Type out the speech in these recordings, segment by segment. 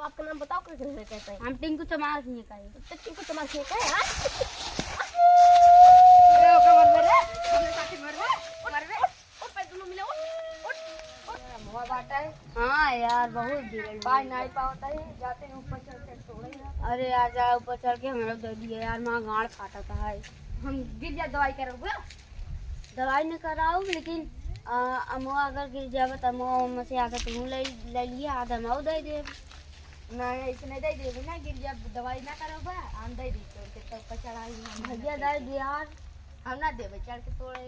आपका नाम बताओ कैसे कहते हैं? हम टिंकू चमार सिंह का है। तो टिंकू चमार सिंह का है यार। हाँ यार बहुत गिरल जाते हैं ऊपर चढ़ते थोड़े यार। अरे यार जा ऊपर चढ़ के हम लोग दे दिए यार, माँ गाड़ फाटा था है। हम गिर जा दवाई करोगे? दवाई नहीं कराऊ लेकिन अमुआ अगर गिर जावे तो अमुआ से आकर तुम ले लिए आधा माऊ दे दे। नहीं ऐसे नहीं दे देबे ना, गिर जा दवाई ना करोगे हम दे दी तो ऊपर चढ़ाई भैया दे दे यार, हम ना देबे चढ़ के तोड़े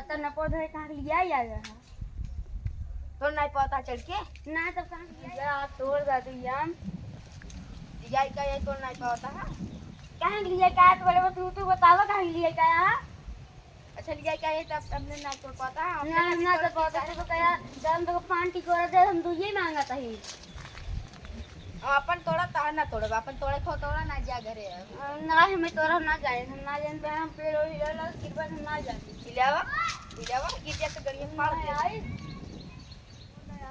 तो न पौधे कहाँ लिया यार तो नहीं पता चढ़ के ना तो कहाँ लिया यार तोड़ दे तू यार। जाई का ये तो नहीं पता है। कहाँ लिया क्या तो बोले तू बतावा कहाँ लिया क्या? अच्छा लिया क्या ये तब हमने ना तो पता है। ना ना तो पता है तो क्या जब तो पान टिकोरा दे हम तो ये मांगा था ही। अपन तोड़ा ता ना तोड़ब, अपन तोड़े खो तोड़ा ना जा घरे ना हमें तोरा ना जाए, हम ना जान पे हम पेड़ और हिला गिरबा हम ना जाए। हिलावा गिर जा तो गड़िया फाड़ दे आई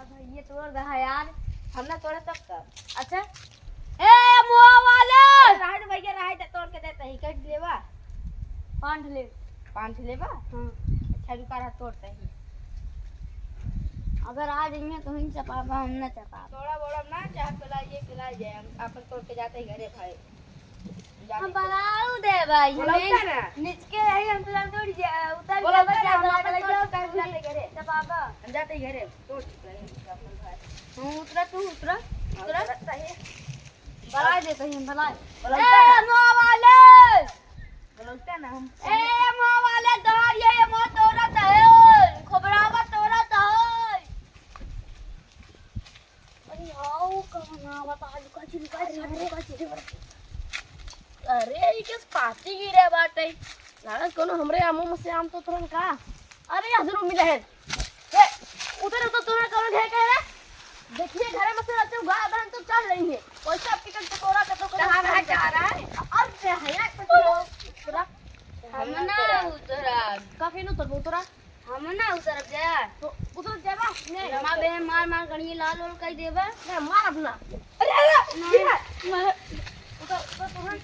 भाई ये तोड़ रहा है यार। हम ना तोड़े तब का। अच्छा ए मुआ वाले राहत भैया राहत तोड़ के देता ही कट लेवा पांच लेवा। हां अच्छा रुका रहा तोड़ता ही। अगर आ जाएंगे तो ही चपाबा हम ना चपा थोड़ा बोड़ा ना चाह पिला जाए हम अपन तोड़ के जाते ही घरे भाई। हम बनाऊ दे भाई हमें नीचे रही हम तो थोड़ी उतर बोला जाए हम क्या अपन तोड़ के जाते घरे चपाबा हम जाते ही घरे तोड़ के अपन भाई। हम उतरा तू उतरा सही बना दे कहीं बना बोला ए मुआ वाले बोलते ना हम ए मुआ वाले दौड़ ये मुआ तोड़त है खबरावा तोड़त है। अरे आओ कहना बता लुका चिलका अरे ये किस पार्टी गिरे बाटे लालच कोनो हमरे आमो से आम तो तुरंत का। अरे हजरू मिले है ए उधर तो तुरंत कौन है कह रहा? देखिए घरे में से रहते गा बहन तो चढ़ रही है वैसे आपकी कल टकोरा का तो कहां रहा जा रहा है अब से है यार पूरा हम ना उतरा काफी नु तो उतरा हम ना उतर जा तो उधर जावा नहीं मां बहन मार मार गणी लाल लाल कह देबा नहीं मार अपना। अरे अरे उधर तो तुरंत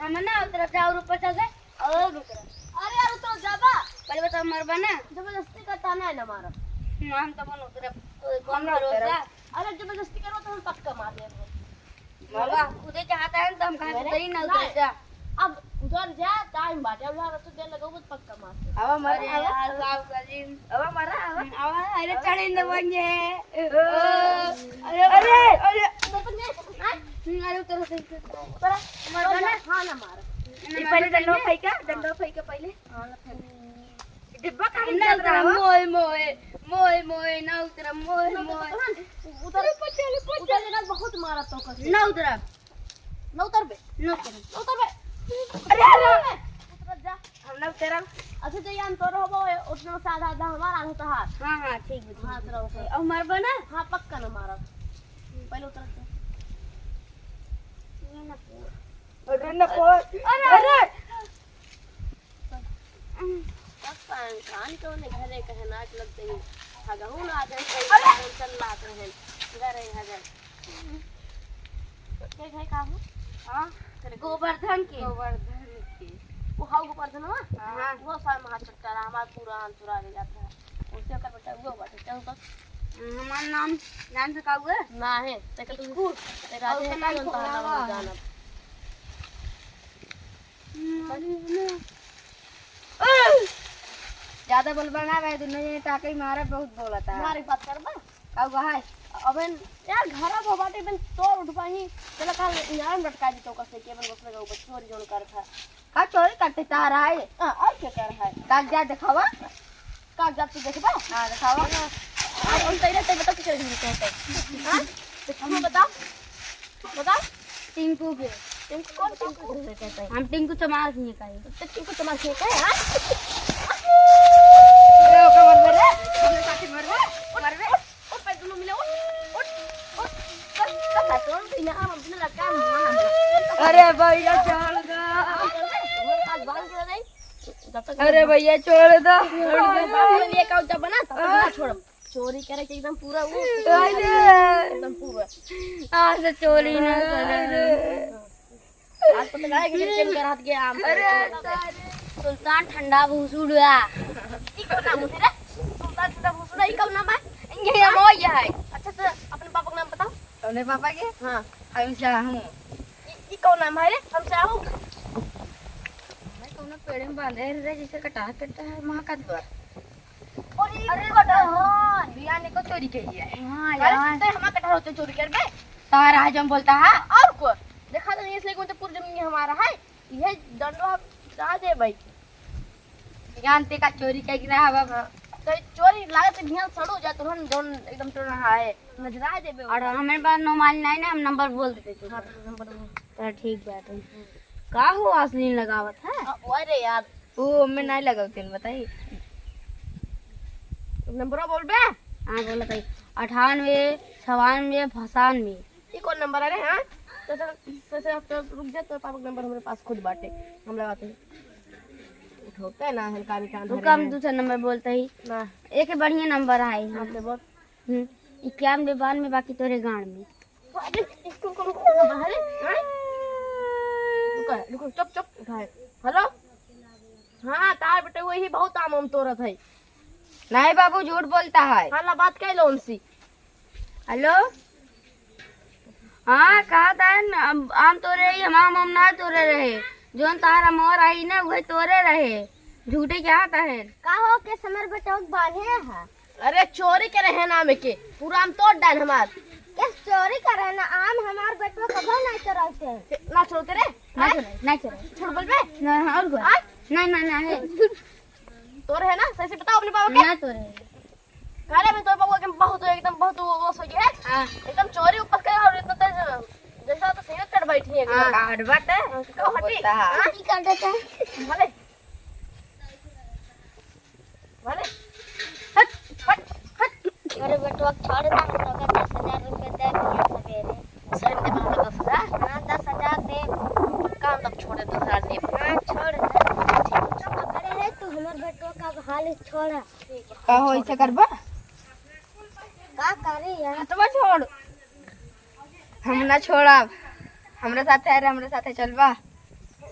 हम ना उतर जा और ऊपर चल गए और उतर। अरे यार उतर जावा पहले बता मरबा ना जबरदस्ती करता नहीं ना मारा हम तो मन उतर कौन भरोसा। अरे जबरदस्ती करो तो हम पक्का मार देंगे बाबा खुदे चाहता है तो हम कहां से करी ना उतर जा। अब उधर जा टाइम बाटे अब यार तो देर लगो बहुत पक्का मार दे। अब मरे यार साहब करीम अब मारा अब अरे चढ़े न बने अरे अरे अरे अरे उतर से उतर मर ना हां ना मार ये पहले डंडो फेंका पहले हां ना फेंक डिब्बा का ना उतर मोय मोय मोय मोय ना उतर मोय मोय उतर उतर ना बहुत मारा तो कर ना उतर ना उतर बे ना उतर अरे अरे उतर जा हम ना उतरा। अच्छा तो यान तोर होबो उतना साधा आधा हमारा होता हाथ हां हां ठीक है हां तेरा उतर अब मरबा ना हां पक्का ना मारा पहले उतर जा अरे न पोत अरे पान खान तो ने घरे कहे नाच लगते हैं हगहू ना जाए टेंशन लात रहे घरे हगर के है का हो हां गोवर्धन के वो हाउ गोवर्धन हां हां वो साल महा चक्कर हमारा पूरा हाथ चुरा ले जाता है उससे कर बेटा वो बात चल तो हमारा नाम से का हुआ ना है ते का तू तेरा है का नाम जाना ज्यादा बोलबा ना भाई दुनिया में टाके मारा बहुत बोलता है हमारी बात कर बा का है अबन यार घरा को बाटे बन तोड़ उठ पाही चला कल यार लटका दी तो कैसे के बन बसले ऊपर चोरी जोन कर था का चोरी करते चाह रहा है और क्या कर रहा है कागजात दिखावा कागजात तू देखबा हां दिखावा और तेरे ते बता कुछ नहीं कहते हां हम बता टिंकू के टिंकू कौन टिंकू कहते हैं? हम टिंकू चमार सिंह का है। तो टिंकू तुम्हारे से क्या है यार हमने साथी मरवे और पे दोनों मिले उठ कब तोड़ दी ना हम अपने लड़का हम अरे भैया छोड़ दो आज बाल के नहीं अरे भैया छोड़ दो ये का जब बना तो छोड़ चोरी करे के एकदम पूरा वो एकदम पूरा आज से चोरी न करे। आज पता लगा कि चेन कर हाथ के आम सुल्तान ठंडा भूसुड़ा ई कौन नाम है रे? सुल्तान ठंडा भूसुड़ा ई कौन नाम है? ये हम ये है अच्छा तो अपने पापा का नाम बताओ। अपने पापा के हां हम चाहूं ई कौन नाम है रे? हम चाहूं मैं कोनो पेड़ में बांधे रे जैसे कटा करता है महाकादवर। अरे कटहल बियाने को चोरी की है। हां अरे तो हम कटहल होते चोरी करबे तारा हम बोलता है और को देखा तो इसलिए को तो पूरी जमीन हमारा है ये दंडवा कहाँ दे भाई जानते का चोरी कर रहा बाबा। तो चोरी लागत ध्यान सड़ो जा तुरंत जोन एकदम तो रहा है नजरा देबे और हमारे पास नो माल नहीं ना हम नंबर बोल देते थे। हाँ, नंबर तो ठीक बात है। का हो असली लगावत है अरे यार ओ मैं नहीं लगावते बताइए नंबर बोल बे हाँ बोला भाई 98 96 95। ये कौन नंबर है रे? हाँ तो रुक जा तो पापा का नंबर हमारे पास खुद बाटे हम लगाते हैं उठोते ना हल्का में कान रुका हम दूसरा नंबर बोलते ही ना एक बढ़िया नंबर है आपने बोल 91 92 बाकी तोरे गांड में। अरे इसको कौन नंबर है रे? हाँ? रुको चुप चुप उठाए हेलो हाँ तार बेटे वही बहुत आम तोरत है नहीं बाबू झूठ बोलता है। हाँ ला बात कह लो उनसे हेलो हाँ कहा था आम तोरे ही हम आम ना तोरे रहे जोन तारा मोर आई ना वही तोरे रहे झूठे क्या आता है का हो के समर बेटा बांधे है? अरे चोरी करे है ना में के पूरा आम तोड़ डाल हमार के चोरी करे ना आम हमार बेटवा कभी नहीं चोराते ना छोड़ते रे नहीं चलो छोड़ बोल बे नहीं और नहीं नहीं नहीं तोर है ना सही से बताओ अपने बाबा के ना तोरे काले में तो बाबा के बहुत एकदम बहुत वो सो गया हाँ एकदम चोरी ऊपर के और इतना तेज जैसा तो सीने कर बैठी है कार्ड बात है कहो हटी हां की कर देता है भले भले हट हट हट अरे बेटवा छोड़ दे तो का 10,000 रुपए दे दिया सवेरे सही दे बाबा 10,000 हां 10,000 दे काम तक छोड़े 10,000 दे हां छोड़ दे पकड़े है तू हमर बेटवा का हाल छोड़ा का हो ऐसे करबा का करे यार तो छोड़ हम ना छोड़ा हमरे साथे है हमरे साथे चलबा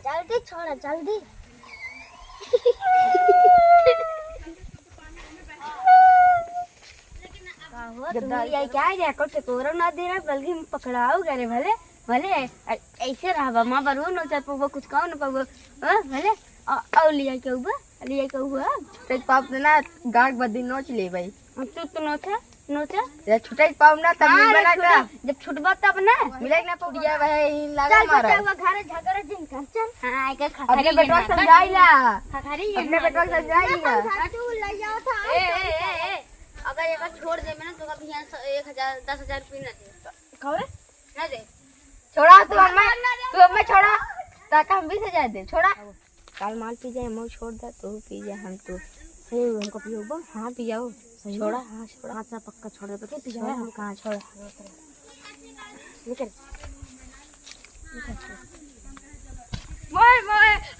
जल्दी छोड़ जल्दी गद्दारी क्या है को टकोरो ना दे रहा बल्कि पकड़ाओ करे भले भले ऐसे रहा मां बरू न चल पबो कुछ कहू न पबो भले औ लिया के हुआ छुटे पाप ना गाग बदी नोच ले भाई तू तो नोचा ये छुटे पाप ना तब बना का जब छुटबा तब ना मिले ना पुड़िया भाई लागा मारा घर झगड़ा दिन कर चल हां के अपने बेटवा समझाइला खखरी अपने बेटवा समझाइला तू ले जाओ था ए अगर एक बार छोड़ दे मैंने तो कभी यहाँ 1,000 10,000 रुपये ना दे कौन ना दे छोड़ा तू हमें छोड़ा ताका हम भी सजा दे छोड़ा काल माल पी जाए मैं छोड़ दे तू पी जा हम तो सही हमको पियोबो हाँ पी जाओ छोड़ा हाँ छोड़ा अच्छा पक्का छोड़ दे पी जाए हम कहाँ छोड़ा निकल मोय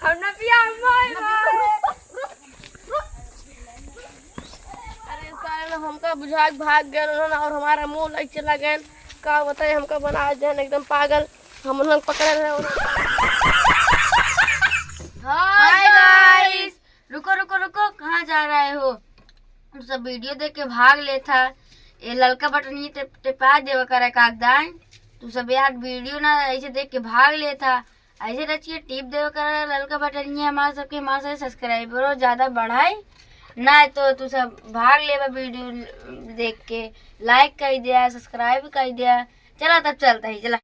हम ना पिया मोय अरे साले हमका बुझा के भाग गए उन्होंने और हमारा मुंह लग चला गए का बताए हमका बना दे एकदम पागल हम उन्होंने पकड़े रहे हाय गाइस रुको रुको रुको कहाँ जा रहे हो तुम सब वीडियो देख के भाग ले था ये ललका बटन ये टिपा देवा करे कागदान तू सब यार वीडियो ना ऐसे देख के भाग ले था ऐसे रचिए टिप देवा करे ललका बटन ये हमारे सबके हमारे सब्सक्राइबरों ज्यादा बढ़ाए ना तो तू सब भाग लेवा वीडियो देख के लाइक कर दिया सब्सक्राइब कर दिया चला तब चलता ही चला।